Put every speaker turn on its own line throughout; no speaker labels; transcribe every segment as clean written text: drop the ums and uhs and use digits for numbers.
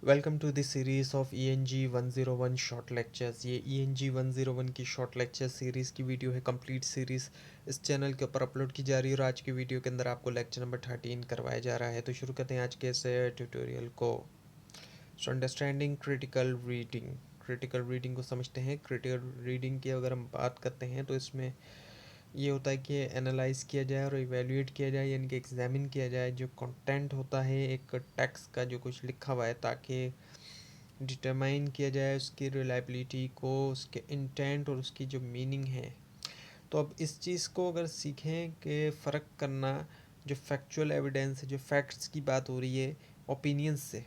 Welcome to this series of ENG 101 short lectures. ये ENG 101 की short lecture series की video है, complete series इस चैनल के ऊपर अपलोड की जा रही है और आज की वीडियो के अंदर आपको लेक्चर नंबर 13 करवाया जा रहा है। तो शुरू करते हैं आज के इस ट्यूटोरियल को। सो अंडरस्टैंडिंग क्रिटिकल रीडिंग को समझते हैं। क्रिटिकल रीडिंग की अगर हम बात करते हैं तो इसमें ये होता है कि एनालाइज़ किया जाए और इवेल्युएट किया जाए, यानी कि एग्जामिन किया जाए जो कंटेंट होता है एक टेक्स्ट का, जो कुछ लिखा हुआ है, ताकि डिटरमाइन किया जाए उसकी रिलायबिलिटी को, उसके इंटेंट और उसकी जो मीनिंग है। तो अब इस चीज़ को अगर सीखें कि फ़र्क करना, जो फैक्चुअल एविडेंस है, जो फैक्ट्स की बात हो रही है, ओपिनियंस से,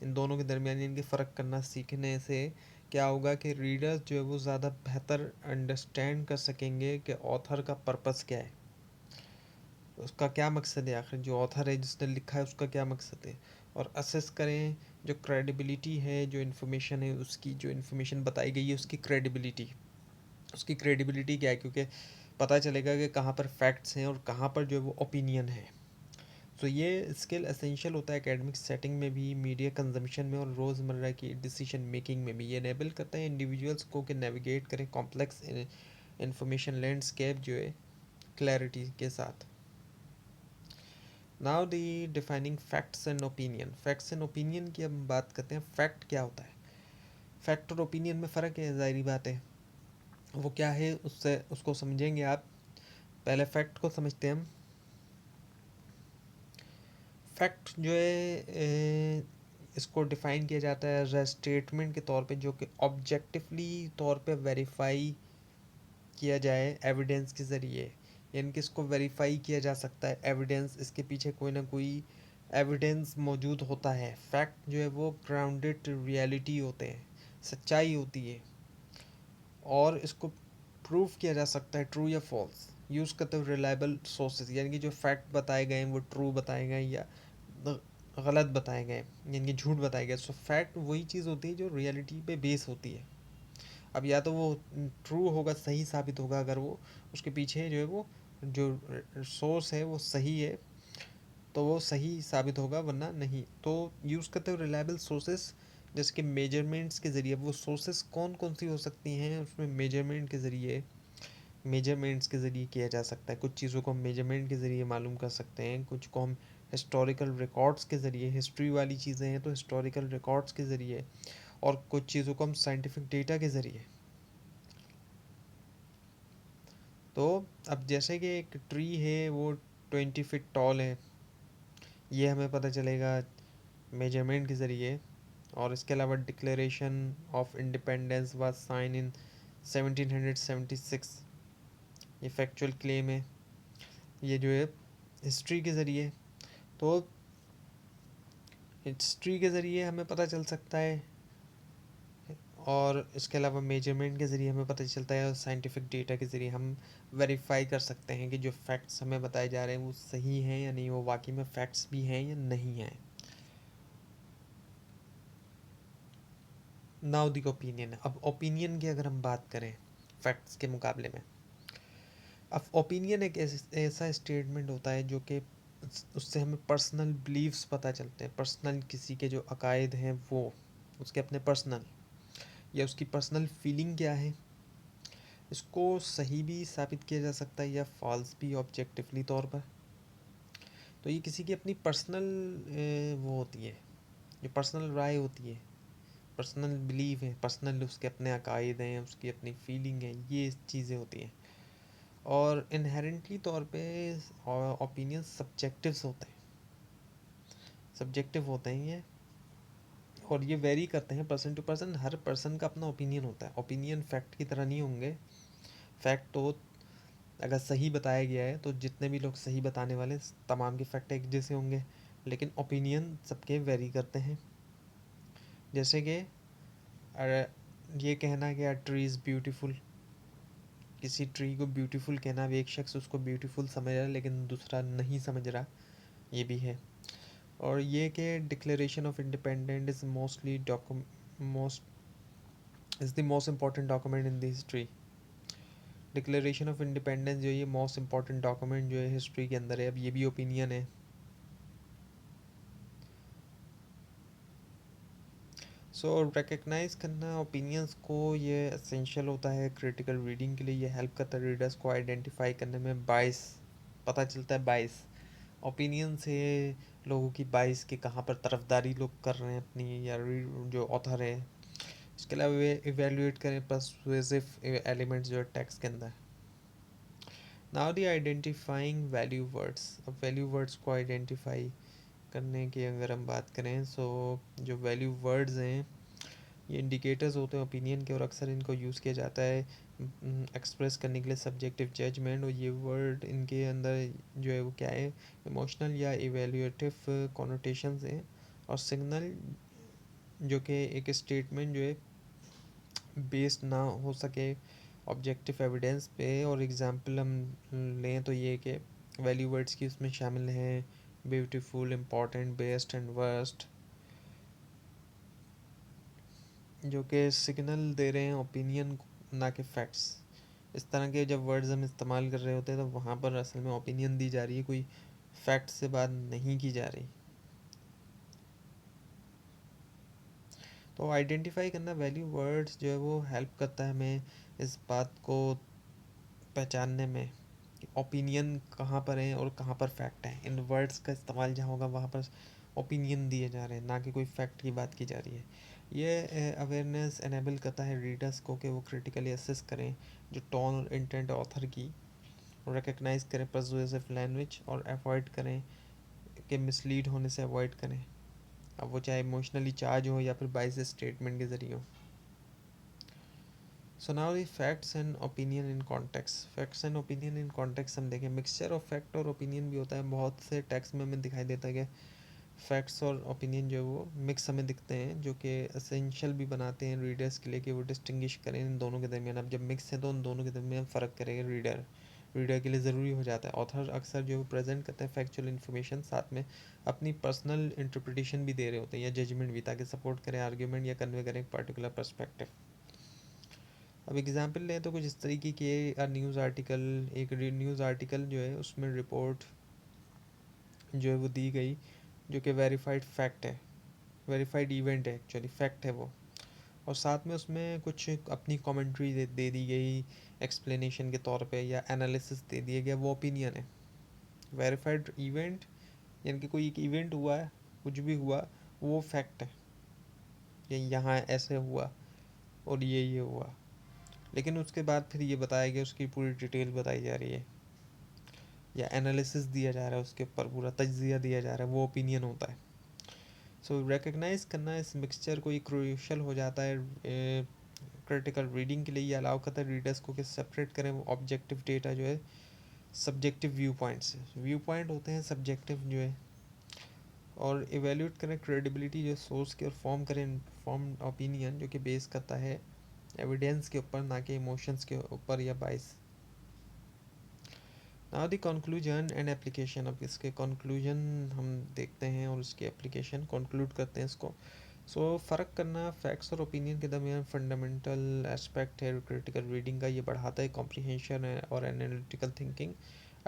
इन दोनों के दरमियान इनके फ़र्क करना सीखने से क्या होगा कि रीडर्स जो है वो ज़्यादा बेहतर अंडरस्टैंड कर सकेंगे कि ऑथर का पर्पस क्या है, उसका क्या मकसद है, आखिर जो ऑथर है जिसने लिखा है उसका क्या मकसद है। और असेस करें जो क्रेडिबिलिटी है, जो इन्फॉर्मेशन है, उसकी जो इन्फॉर्मेशन बताई गई है उसकी क्रेडिबिलिटी क्या है, क्योंकि पता चलेगा कि कहाँ पर फैक्ट्स हैं और कहाँ पर जो है वो ओपिनियन है। तो ये स्किल एसेंशियल होता है एकेडमिक सेटिंग में भी, मीडिया कंजम्पशन में और रोज़मर्रा की डिसीजन मेकिंग में भी। ये एनेबल करता है इंडिविजुअल्स को कि नेविगेट करें कॉम्प्लेक्स इंफॉर्मेशन लैंडस्केप जो है क्लैरिटी के साथ। Now the defining facts and opinion की हम बात करते हैं। फैक्ट क्या होता है? फैक्ट और ओपिनियन में फ़र्क है, ज़ाहिरी बात है। वो क्या है उससे उसको समझेंगे आप। पहले फैक्ट को समझते हैं हम। फैक्ट जो है इसको डिफ़ाइन किया जाता है एज स्टेटमेंट के तौर पे, जो कि ऑब्जेक्टिवली तौर पे वेरीफाई किया जाए एविडेंस के ज़रिए, यानी कि इसको वेरीफाई किया जा सकता है एविडेंस, इसके पीछे कोई ना कोई एविडेंस मौजूद होता है। फैक्ट जो है वो ग्राउंडेड रियलिटी होते हैं, सच्चाई होती है, और इसको प्रूव किया जा सकता है ट्रू या फॉल्स यूज़ करते हुए रिलायबल सोर्सेज, यानी कि जो फैक्ट बताए गए हैं वो ट्रू बताए गए या गलत बताए गए, यानी कि झूठ बताए गए। सो फैक्ट वही चीज़ होती है जो रियलिटी पे बेस होती है। अब या तो वो ट्रू होगा, सही साबित होगा, अगर वो उसके पीछे जो है वो जो सोर्स है वो सही है तो वो सही साबित होगा, वरना नहीं। तो यूज़ करते हुए रिलायबल सोर्सेस, जैसे कि मेजरमेंट्स के ज़रिए। वो सोर्सेस कौन कौन सी हो सकती हैं उसमें? मेजरमेंट्स के ज़रिए किया जा सकता है। कुछ चीज़ों को हम मेजरमेंट के ज़रिए मालूम कर सकते हैं, कुछ को हम हिस्टोरिकल रिकॉर्ड्स के ज़रिए, हिस्ट्री वाली चीज़ें हैं तो हिस्टोरिकल रिकॉर्ड्स के ज़रिए, और कुछ चीज़ों को हम साइंटिफिक डेटा के ज़रिए। तो अब जैसे कि एक ट्री है वो 20 फीट टॉल है, ये हमें पता चलेगा मेजरमेंट के ज़रिए। और इसके अलावा Declaration of Independence was sign in 1776, ये फैक्चुअल क्लेम है, ये जो है हिस्ट्री के ज़रिए। तो हिस्ट्री के ज़रिए हमें पता चल सकता है, और इसके अलावा मेजरमेंट के ज़रिए हमें पता चलता है, और साइंटिफिक डेटा के ज़रिए हम वेरीफाई कर सकते हैं कि जो फैक्ट्स हमें बताए जा रहे हैं वो सही हैं या नहीं, वो वाकई में फैक्ट्स भी हैं या नहीं हैं। Now the opinion. अब ओपिनियन की अगर हम बात करें फैक्ट्स के मुकाबले में, अब ओपिनियन एक ऐसा स्टेटमेंट होता है जो कि उससे हमें पर्सनल बिलीव्स पता चलते हैं, पर्सनल किसी के जो अकायद हैं वो, उसके अपने पर्सनल, या उसकी पर्सनल फीलिंग क्या है, इसको सही भी साबित किया जा सकता है या फॉल्स भी ऑब्जेक्टिवली तौर पर। तो ये किसी की अपनी पर्सनल वो होती है, जो पर्सनल राय होती है, पर्सनल बिलीव है, पर्सनल उसके अपने अकायद हैं, उसकी अपनी फीलिंग है, ये चीज़ें होती हैं। और इनहेरेंटली तौर पे ओपिनियन सब्जेक्टिव होते हैं ये, और ये वेरी करते हैं पर्सन टू पर्सन। हर पर्सन का अपना ओपिनियन होता है। ओपिनियन फैक्ट की तरह नहीं होंगे। फैक्ट तो अगर सही बताया गया है तो जितने भी लोग सही बताने वाले तमाम के फैक्ट एक जैसे होंगे, लेकिन ओपिनियन सबके वेरी करते हैं। जैसे कि ये कहना कि ट्री इज़ ब्यूटीफुल, किसी ट्री को ब्यूटीफुल कहना, अब एक शख्स उसको ब्यूटीफुल समझ रहा है लेकिन दूसरा नहीं समझ रहा, ये भी है। और ये कि declaration of independent most is the most important document in the history. Declaration of independence जो ये मोस्ट इम्पॉर्टेंट डॉक्यूमेंट जो है हिस्ट्री के अंदर है। अब ये भी ओपिनियन है। सो रिकग्नाइज करना ओपिनियंस को ये एसेंशियल होता है क्रिटिकल रीडिंग के लिए। ये हेल्प करता है रीडर्स को आइडेंटिफाई करने में बाइस, पता चलता है बाइस ओपिनियन से लोगों की बाइस के कहाँ पर तरफदारी लोग कर रहे हैं अपनी, या जो ऑथर है। इसके अलावा वे इवेल्युएट करें पर्सुएसिव एलिमेंट्स जो है टेक्स्ट के अंदर। Now the identifying value words. अब वैल्यू वर्ड्स को आइडेंटिफाई करने की अगर हम बात करें, सो जो वैल्यू वर्ड्स हैं ये इंडिकेटर्स होते हैं ओपिनियन के, और अक्सर इनको यूज़ किया जाता है एक्सप्रेस करने के लिए सब्जेक्टिव जजमेंट। और ये वर्ड इनके अंदर जो है वो क्या है, इमोशनल या इवेल्युएटिव कॉनोटेशंस हैं, और सिग्नल जो कि एक स्टेटमेंट जो है बेस्ड ना हो सके ऑब्जेक्टिव एविडेंस पे। और एग्जांपल हम लें तो ये कि वैल्यू वर्ड्स की उसमें शामिल हैं beautiful, important, best and worst, जो कि सिग्नल दे रहे हैं ओपिनियन ना कि फैक्ट्स। इस तरह के जब वर्ड्स हम इस्तेमाल कर रहे होते हैं तो वहाँ पर असल में ओपिनियन दी जा रही है, कोई फैक्ट से बात नहीं की जा रही। तो आइडेंटिफाई करना वैल्यू वर्ड्स जो है वो हेल्प करता है हमें इस बात को पहचानने में कि ओपिनियन कहाँ पर है और कहाँ पर फैक्ट है। इन वर्ड्स का इस्तेमाल जहाँ होगा वहाँ पर ओपिनियन दिए जा रहे हैं, ना कि कोई फैक्ट की बात की जा रही है। ये अवेयरनेस एनेबल करता है रीडर्स को कि वो क्रिटिकली असेस करें जो टोन और इंटेंट ऑथर की, रिकग्नाइज करें पर्सुएसिव लैंग्वेज, और अवॉइड करें कि मिसलीड होने से अवॉइड करें, अब वो चाहे इमोशनली चार्ज हो या फिर बाइस स्टेटमेंट के ज़रिए हो। So now the facts and opinion in context. Facts and opinion in context हम देखें, मिक्सचर ऑफ फैक्ट और ओपिनियन भी होता है। बहुत से टेक्स्ट में हमें दिखाई देता है कि फैक्ट्स और ओपिनियन जो है वो मिक्स हमें दिखते हैं, जो कि असेंशियल भी बनाते हैं रीडर्स के लिए कि वो डिस्टिंग्विश करें इन दोनों के दरमियान। अब जब मिक्स है तो उन दोनों के दरमियान फ़र्क करेगा रीडर के लिए ज़रूरी हो जाता है। ऑथर अक्सर जो प्रेजेंट करते हैं फैक्चुअल इन्फॉर्मेशन, साथ में अपनी पर्सनल इंटरप्रिटेशन भी दे रहे होते हैं या जजमेंट भी, ताकि सपोर्ट करें आर्ग्यूमेंट या कन्वे करें एक पर्टिकुलर पर्सपेक्टिव। अब एग्जांपल लें तो कुछ इस तरीके के न्यूज़ आर्टिकल, एक न्यूज़ आर्टिकल जो है उसमें रिपोर्ट जो है वो दी गई जो कि वेरीफाइड फैक्ट है, वेरीफाइड इवेंट है, एक्चुअली फैक्ट है वो। और साथ में उसमें कुछ अपनी कमेंट्री दे दी गई एक्सप्लेनेशन के तौर पे, या एनालिसिस दे दिया गया, वो ओपिनियन है। वेरीफाइड इवेंट यानी कि कोई एक इवेंट हुआ है, कुछ भी हुआ, वो फैक्ट है, ये यहाँ ऐसे हुआ और ये हुआ। लेकिन उसके बाद फिर ये बताया गया, उसकी पूरी डिटेल बताई जा रही है या एनालिसिस दिया जा रहा है, उसके ऊपर पूरा तज्जिया दिया जा रहा है, वो ओपिनियन होता है। सो रिकग्नाइज करना इस मिक्सचर को ये क्रूशल हो जाता है क्रिटिकल रीडिंग के लिए। ये अलाउ करता है रीडर्स को कि सेपरेट करें वो ऑब्जेक्टिव डेटा जो है सब्जेक्टिव व्यू पॉइंट से। व्यू पॉइंट होते हैं सब्जेक्टिव जो है, और इवेल्यूट करें क्रेडिबिलिटी जो सोर्स की, और फॉर्म करें इन्फॉर्म ओपिनियन जो कि बेस करता है एविडेंस के ऊपर, ना कि इमोशंस के ऊपर या बाइस। Now the conclusion and application. अब इसके कंक्लूजन हम देखते हैं और उसकी एप्लीकेशन कंक्लूड करते हैं इसको। फ़र्क करना फैक्ट्स और ओपिनियन के दरमियान फंडामेंटल एस्पेक्ट है क्रिटिकल रीडिंग का। ये बढ़ाता है कॉम्प्रिहेंशन और एनालिटिकल थिंकिंग,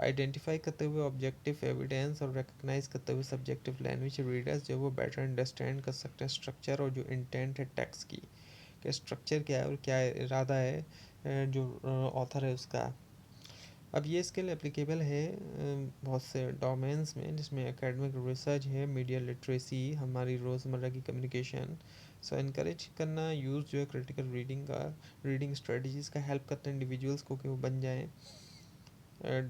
आइडेंटिफाई करते हुए ऑब्जेक्टिव एविडेंस और रिकग्नाइज करते हुए सब्जेक्टिव लैंग्वेज। रीडर्स जो वो बेटर अंडरस्टैंड कर सकते हैं स्ट्रक्चर और जो इंटेंट है टेक्स्ट की, कि स्ट्रक्चर क्या है और क्या इरादा है जो ऑथर है उसका। अब ये स्किल एप्लीकेबल है बहुत से डोमेन्स में, जिसमें एकेडमिक रिसर्च है, मीडिया लिटरेसी, हमारी रोज़मर्रा की कम्युनिकेशन। सो इनक्रेज करना यूज़ जो है क्रिटिकल रीडिंग का, रीडिंग स्ट्रेटजीज़ का हेल्प करते हैं इंडिविजुअल्स को कि वो बन जाएँ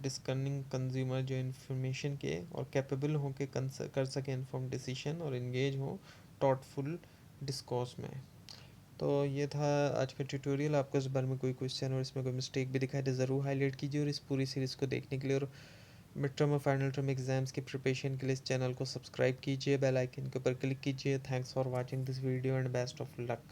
डिस्कर्निंग कंज्यूमर जो इन्फॉर्मेशन के, और कैपेबल हो के कर सकें इन्फॉर्म डिसीजन, और इंगेज हो थॉटफुल डिस्कोर्स में। तो ये था आज का ट्यूटोरियल। आपको इस बारे में कोई क्वेश्चन और इसमें कोई मिस्टेक भी दिखाई तो ज़रूर हाईलाइट कीजिए। और इस पूरी सीरीज़ को देखने के लिए और मिड टर्म और फाइनल टर्म एग्जाम्स की प्रिपरेशन के लिए इस चैनल को सब्सक्राइब कीजिए, बेल आइकन के ऊपर क्लिक कीजिए। Thanks for watching this video and best of luck.